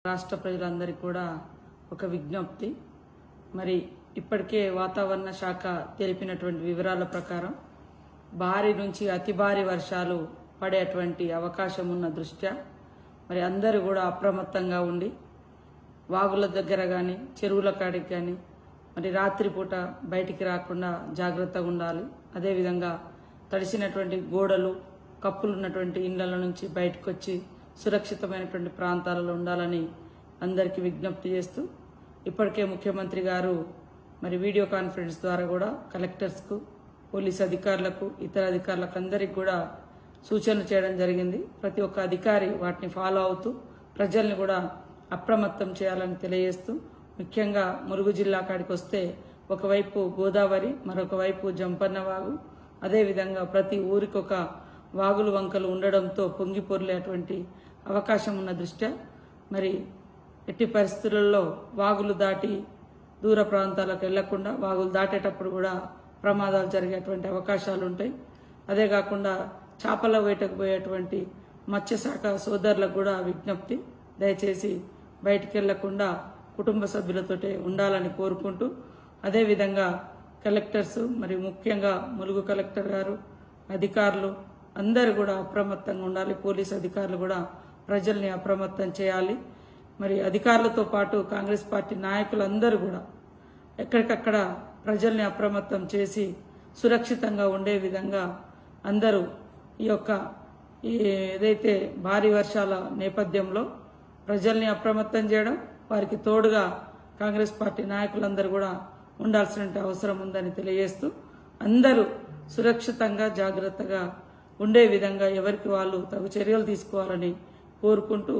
రాష్ట్ర ప్రజలందరికీ కూడా ఒక విజ్ఞప్తి. మరి ఇప్పటికే వాతావరణ శాఖ తెలిపినటువంటి వివరాల ప్రకారం భారీ నుంచి అతి భారీ వర్షాలు పడేటువంటి అవకాశం ఉన్న దృష్ట్యా మరి అందరూ కూడా అప్రమత్తంగా ఉండి వాగుల దగ్గర కానీ చెరువుల కాడికి కానీ మరి రాత్రిపూట బయటికి రాకుండా జాగ్రత్తగా ఉండాలి. అదేవిధంగా తడిసినటువంటి గోడలు కప్పులు ఉన్నటువంటి ఇళ్ల నుంచి బయటకు వచ్చి సురక్షితమైనటువంటి ప్రాంతాలలో ఉండాలని అందరికీ విజ్ఞప్తి చేస్తూ ఇప్పటికే ముఖ్యమంత్రి గారు మరి వీడియో కాన్ఫరెన్స్ ద్వారా కూడా కలెక్టర్స్కు, పోలీస్ అధికారులకు, ఇతర అధికారులకు అందరికీ కూడా సూచనలు చేయడం జరిగింది. ప్రతి ఒక్క అధికారి వాటిని ఫాలో అవుతూ ప్రజల్ని కూడా అప్రమత్తం చేయాలని తెలియజేస్తూ, ముఖ్యంగా ములుగు జిల్లా కాడికి వస్తే ఒకవైపు గోదావరి, మరొక వైపు జంపన్న వాగు, అదేవిధంగా ప్రతి ఊరికి ఒక వాగులు వంకలు ఉండడంతో పొంగి పొర్లేటువంటి అవకాశం ఉన్న దృష్ట్యా మరి ఎట్టి పరిస్థితులలో వాగులు దాటి దూర ప్రాంతాలకు వెళ్లకుండా, వాగులు దాటేటప్పుడు కూడా ప్రమాదాలు జరిగేటువంటి అవకాశాలు ఉంటాయి. అదే కాకుండా చేపల వేటకు పోయేటువంటి మత్స్యశాఖ సోదరులకు కూడా విజ్ఞప్తి, దయచేసి బయటికి వెళ్లకుండా కుటుంబ సభ్యులతోటే ఉండాలని కోరుకుంటూ, అదేవిధంగా కలెక్టర్స్ మరి ముఖ్యంగా ములుగు కలెక్టర్ గారు, అధికారులు అందరూ కూడా అప్రమత్తంగా ఉండాలి. పోలీస్ అధికారులు కూడా ప్రజల్ని అప్రమత్తం చేయాలి. మరి అధికారులతో పాటు కాంగ్రెస్ పార్టీ నాయకులందరూ కూడా ఎక్కడికక్కడ ప్రజల్ని అప్రమత్తం చేసి సురక్షితంగా ఉండే విధంగా అందరూ ఏదైతే భారీ వర్షాల నేపథ్యంలో ప్రజల్ని అప్రమత్తం చేయడం, వారికి తోడుగా కాంగ్రెస్ పార్టీ నాయకులందరూ కూడా ఉండాల్సిన అవసరం ఉందని తెలియజేస్తూ, అందరూ సురక్షితంగా జాగ్రత్తగా ఉండే విధంగా ఎవరికి వాళ్ళు తగు చర్యలు తీసుకోవాలని కోరుకుంటూ